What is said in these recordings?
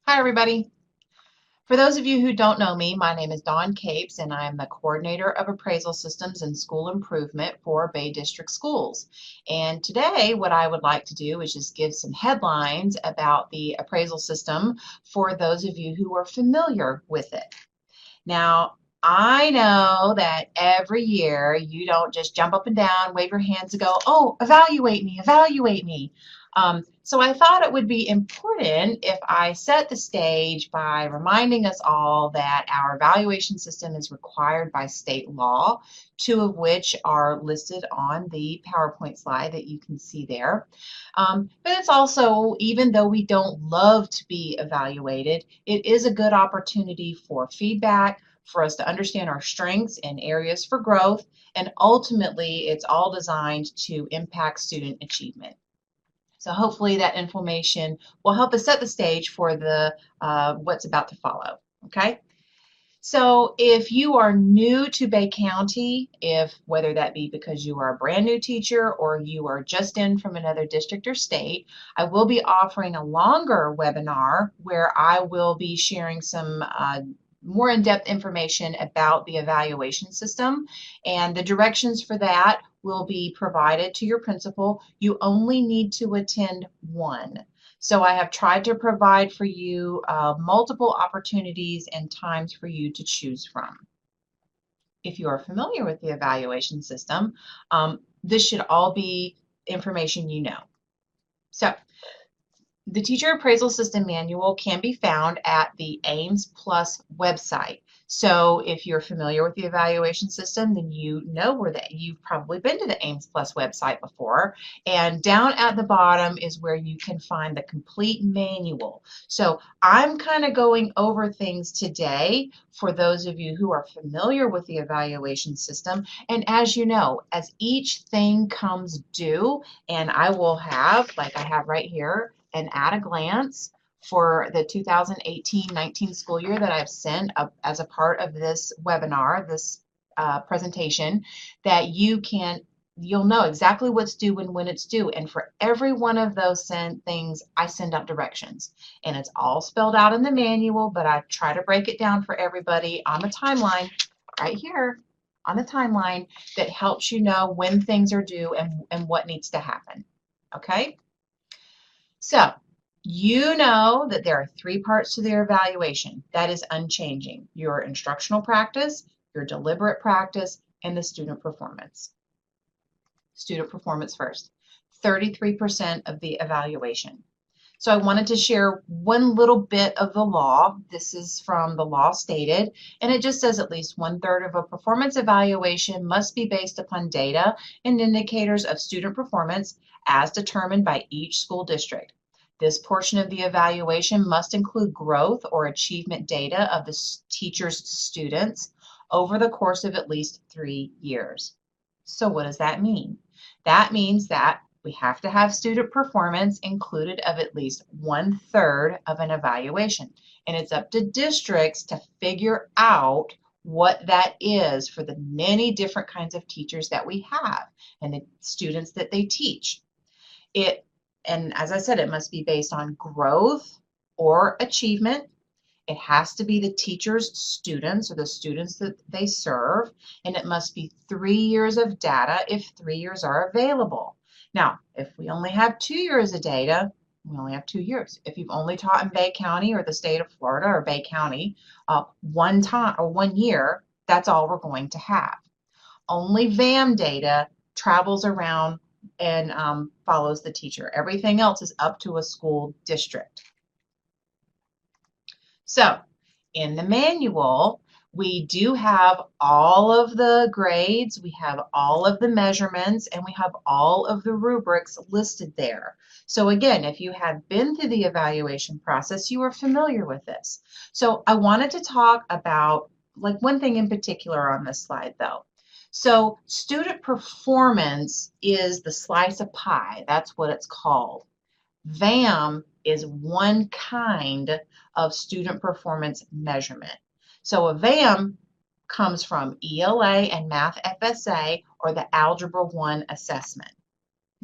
Hi, everybody. For those of you who don't know me, my name is Dawn Capes, and I am the Coordinator of Appraisal Systems and School Improvement for Bay District Schools. And today, what I would like to do is just give some headlines about the appraisal system for those of you who are familiar with it. Now, I know that every year you don't just jump up and down, wave your hands and go, oh, evaluate me, evaluate me. So I thought it would be important if I set the stage by reminding us all that our evaluation system is required by state law, two of which are listed on the PowerPoint slide that you can see there. But it's also, even though we don't love to be evaluated, it is a good opportunity for feedback, for us to understand our strengths and areas for growth, and ultimately it's all designed to impact student achievement. So hopefully that information will help us set the stage for the what's about to follow. Okay. So if you are new to Bay County, if whether that be because you are a brand new teacher or you are just in from another district or state, I will be offering a longer webinar where I will be sharing some more in-depth information about the evaluation system, and the directions for that will be provided to your principal. You only need to attend one. So I have tried to provide for you multiple opportunities and times for you to choose from. If you are familiar with the evaluation system, this should all be information you know. So the Teacher Appraisal System Manual can be found at the Ames Plus website. So if you're familiar with the evaluation system, then you know you've probably been to the Ames Plus website before. And down at the bottom is where you can find the complete manual. So I'm kind of going over things today for those of you who are familiar with the evaluation system. And as you know, as each thing comes due, and I will have, like I have right here, an at a glance for the 2018-19 school year that I've sent up as a part of this webinar, this presentation, that you'll know exactly what's due and when it's due. And for every one of those things, I send out directions. And it's all spelled out in the manual, but I try to break it down for everybody on the timeline right here on the timeline that helps you know when things are due and what needs to happen. Okay? So you know that there are three parts to their evaluation. That is unchanging. Your instructional practice, your deliberate practice, and the student performance. Student performance first. 33% of the evaluation. So I wanted to share one little bit of the law. This is from the law stated, and it just says at least 1/3 of a performance evaluation must be based upon data and indicators of student performance as determined by each school district. This portion of the evaluation must include growth or achievement data of the teacher's students over the course of at least 3 years. So what does that mean? That means that we have to have student performance included of at least 1/3 of an evaluation. And it's up to districts to figure out what that is for the many different kinds of teachers that we have and the students that they teach. And as I said, it must be based on growth or achievement. It has to be the teacher's students or the students that they serve, and it must be 3 years of data if 3 years are available. Now, if we only have 2 years of data, we only have 2 years. If you've only taught in Bay County or the state of Florida or Bay County one time or 1 year, that's all we're going to have. Only VAM data travels around and follows the teacher. Everything else is up to a school district. So in the manual, we do have all of the grades, we have all of the measurements, and we have all of the rubrics listed there. So again, if you have been through the evaluation process, you are familiar with this. So I wanted to talk about like one thing in particular on this slide though. So student performance is the slice of pie. That's what it's called. VAM is one kind of student performance measurement. So a VAM comes from ELA and Math FSA or the Algebra 1 assessment.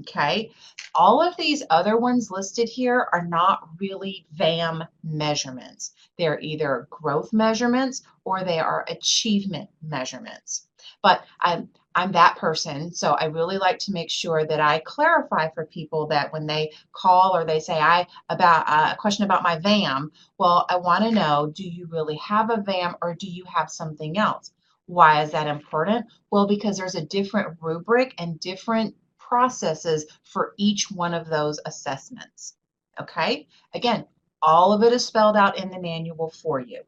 Okay, all of these other ones listed here are not really VAM measurements. They're either growth measurements or they are achievement measurements. But I'm that person, so I really like to make sure that I clarify for people that when they call or they say about a question about my VAM, well, I want to know, do you really have a VAM or do you have something else? Why is that important? Well, because there's a different rubric and different processes for each one of those assessments. Okay? Again, all of it is spelled out in the manual for you.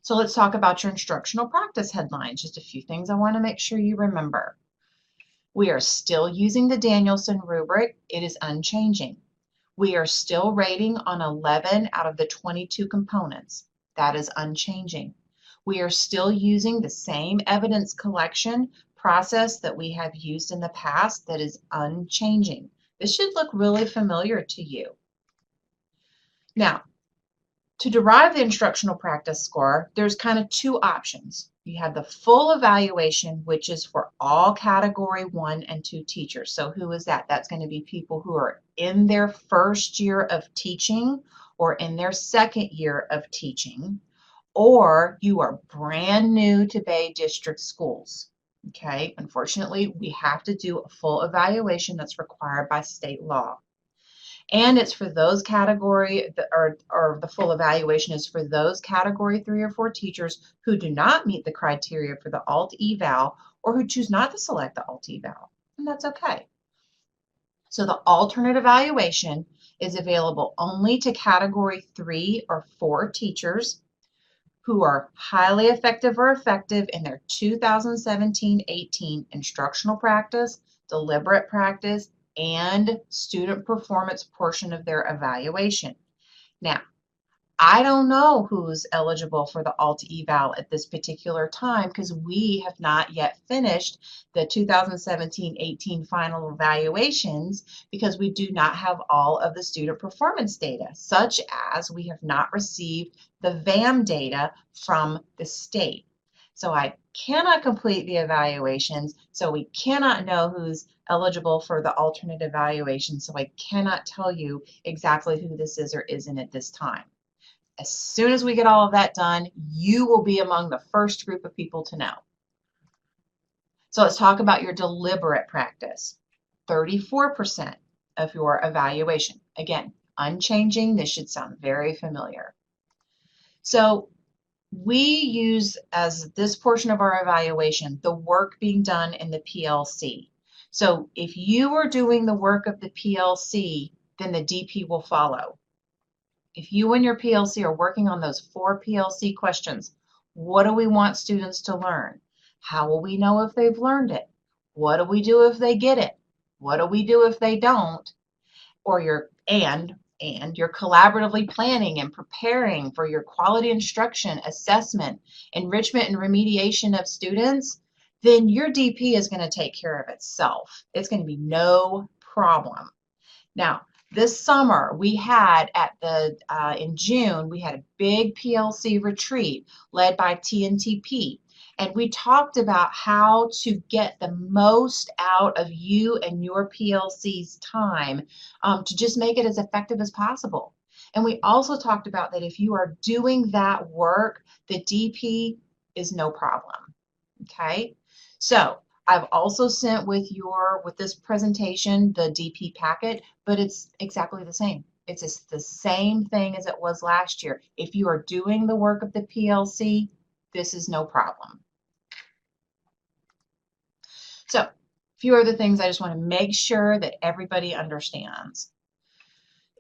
So let's talk about your instructional practice headlines. Just a few things I want to make sure you remember. We are still using the Danielson rubric. It is unchanging. We are still rating on 11 out of the 22 components. That is unchanging. We are still using the same evidence collection process that we have used in the past. That is unchanging. This should look really familiar to you. Now, to derive the instructional practice score, there's kind of two options. You have the full evaluation, which is for all category 1 and 2 teachers. So who is that? That's going to be people who are in their first year of teaching or in their second year of teaching, or you are brand new to Bay District schools. Okay, unfortunately, we have to do a full evaluation that's required by state law. And it's for those category, or the full evaluation is for those category 3 or 4 teachers who do not meet the criteria for the alt eval or who choose not to select the alt eval. And that's okay. So the alternate evaluation is available only to category 3 or 4 teachers who are highly effective or effective in their 2017-18 instructional practice, deliberate practice, and student performance portion of their evaluation. Now, I don't know who's eligible for the alt eval at this particular time because we have not yet finished the 2017-18 final evaluations because we do not have all of the student performance data, such as we have not received the VAM data from the state. So I cannot complete the evaluations, so we cannot know who's eligible for the alternate evaluation, so I cannot tell you exactly who this is or isn't at this time. As soon as we get all of that done, you will be among the first group of people to know. So let's talk about your deliberate practice. 34% of your evaluation. Again, unchanging. This should sound very familiar. So we use as this portion of our evaluation the work being done in the PLC. So if you are doing the work of the PLC, then the DP will follow. If you and your PLC are working on those 4 PLC questions, what do we want students to learn? How will we know if they've learned it? What do we do if they get it? What do we do if they don't? Or you're collaboratively planning and preparing for your quality instruction, assessment, enrichment, and remediation of students, then your DP is going to take care of itself. It's going to be no problem. Now, this summer, we had in June, we had a big PLC retreat led by TNTP. And we talked about how to get the most out of you and your PLC's time to just make it as effective as possible. And we also talked about that if you are doing that work, the DP is no problem. Okay? So I've also sent with this presentation the DP packet, but it's exactly the same. It's just the same thing as it was last year. If you are doing the work of the PLC, this is no problem. So a few other things I just want to make sure that everybody understands.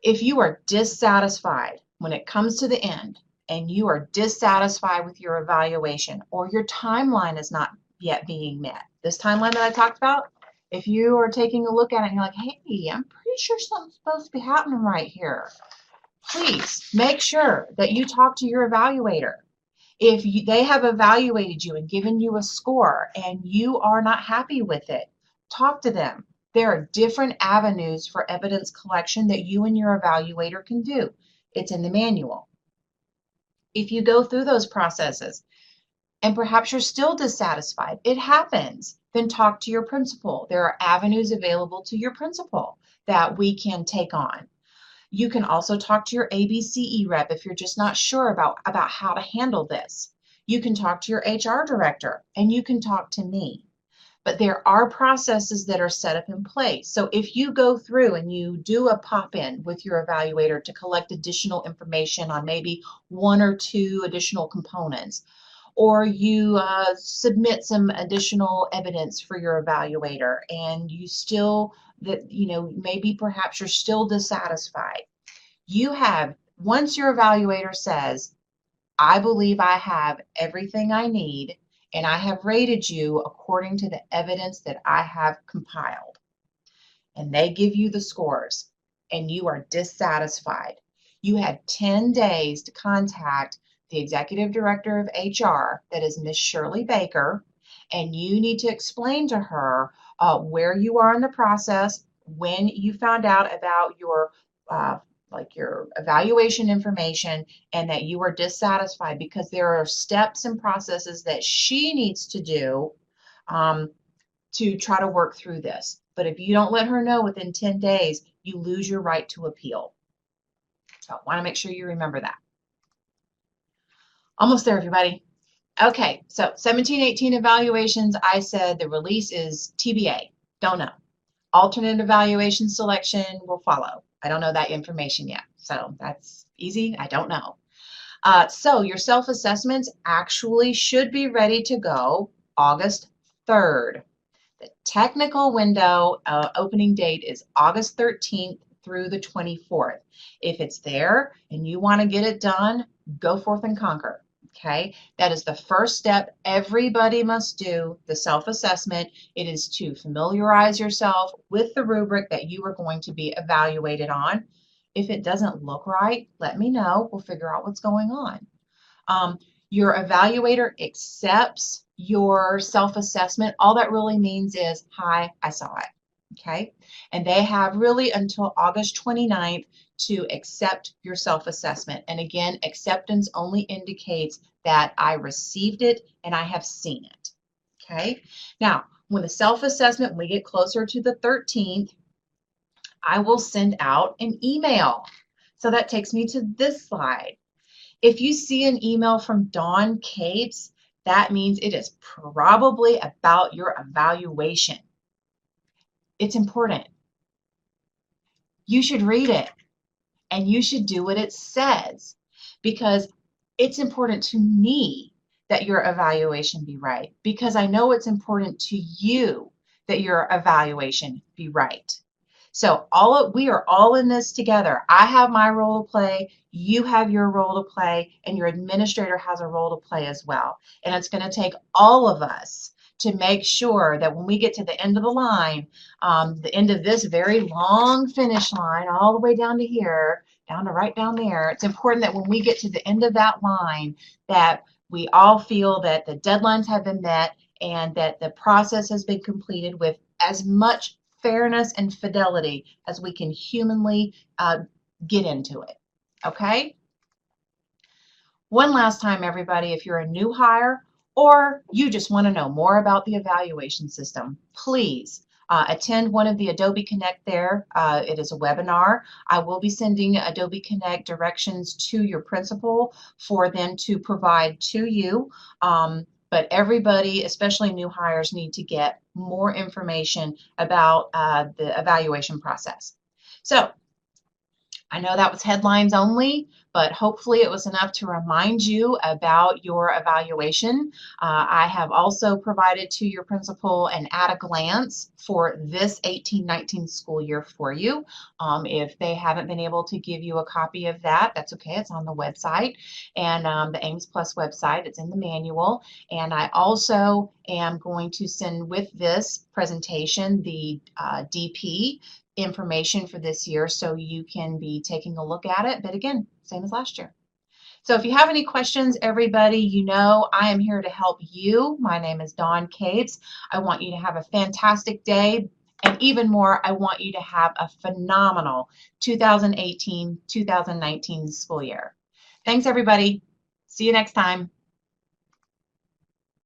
If you are dissatisfied when it comes to the end and you are dissatisfied with your evaluation or your timeline is not yet being met, this timeline that I talked about, if you are taking a look at it and you're like, hey, I'm pretty sure something's supposed to be happening right here, please make sure that you talk to your evaluator. If they have evaluated you and given you a score and you are not happy with it, talk to them. There are different avenues for evidence collection that you and your evaluator can do. It's in the manual. If you go through those processes and perhaps you're still dissatisfied, it happens. then talk to your principal. There are avenues available to your principal that we can take on. You can also talk to your ABCE rep if you're just not sure about how to handle this. You can talk to your HR director, and you can talk to me. But there are processes that are set up in place. So if you go through and you do a pop-in with your evaluator to collect additional information on maybe one or two additional components, or you submit some additional evidence for your evaluator and you still, maybe perhaps you're still dissatisfied, you have, once your evaluator says, I believe I have everything I need and I have rated you according to the evidence that I have compiled, and they give you the scores and you are dissatisfied, you have 10 days to contact the executive director of HR, that is Miss Shirley Baker, and you need to explain to her where you are in the process, when you found out about your your evaluation information, and that you are dissatisfied, because there are steps and processes that she needs to do to try to work through this. But if you don't let her know within 10 days, you lose your right to appeal. So I want to make sure you remember that. Almost there, everybody. Okay, so 17-18 evaluations, I said the release is TBA. Don't know. Alternate evaluation selection will follow. I don't know that information yet, so that's easy. I don't know. So your self-assessments actually should be ready to go August 3rd. The technical window opening date is August 13th through the 24th. If it's there and you want to get it done, go forth and conquer. Okay, that is the first step everybody must do, the self-assessment. It is to familiarize yourself with the rubric that you are going to be evaluated on. If it doesn't look right, let me know. We'll figure out what's going on. Your evaluator accepts your self-assessment. All that really means is, hi, I saw it. Okay, and they have really until August 29th to accept your self-assessment. And again, acceptance only indicates that I received it and I have seen it. Okay, now when the self-assessment, when we get closer to the 13th, I will send out an email. So that takes me to this slide. If you see an email from Dawn Capes, that means it is probably about your evaluation. It's important. You should read it and you should do what it says, because it's important to me that your evaluation be right, because I know it's important to you that your evaluation be right. So we are all in this together. I have my role to play, you have your role to play, and your administrator has a role to play as well. And it's going to take all of us to make sure that when we get to the end of the line, the end of this very long finish line, all the way down to here, down to right down there, it's important that when we get to the end of that line, that we all feel that the deadlines have been met and that the process has been completed with as much fairness and fidelity as we can humanly get into it. Okay? One last time, everybody, if you're a new hire or you just want to know more about the evaluation system, please attend one of the Adobe Connect there. It is a webinar. I will be sending Adobe Connect directions to your principal for them to provide to you. But everybody, especially new hires, need to get more information about the evaluation process. So I know that was headlines only, but hopefully it was enough to remind you about your evaluation. I have also provided to your principal an at-a-glance for this 18-19 school year for you. If they haven't been able to give you a copy of that, that's okay. It's on the website, and the Ames Plus website. It's in the manual. And I also am going to send with this presentation the DP information for this year, so you can be taking a look at it. But again, same as last year. So if you have any questions, everybody, you know I am here to help you. My name is Dawn Capes. I want you to have a fantastic day, and even more, I want you to have a phenomenal 2018-2019 school year. Thanks, everybody. See you next time.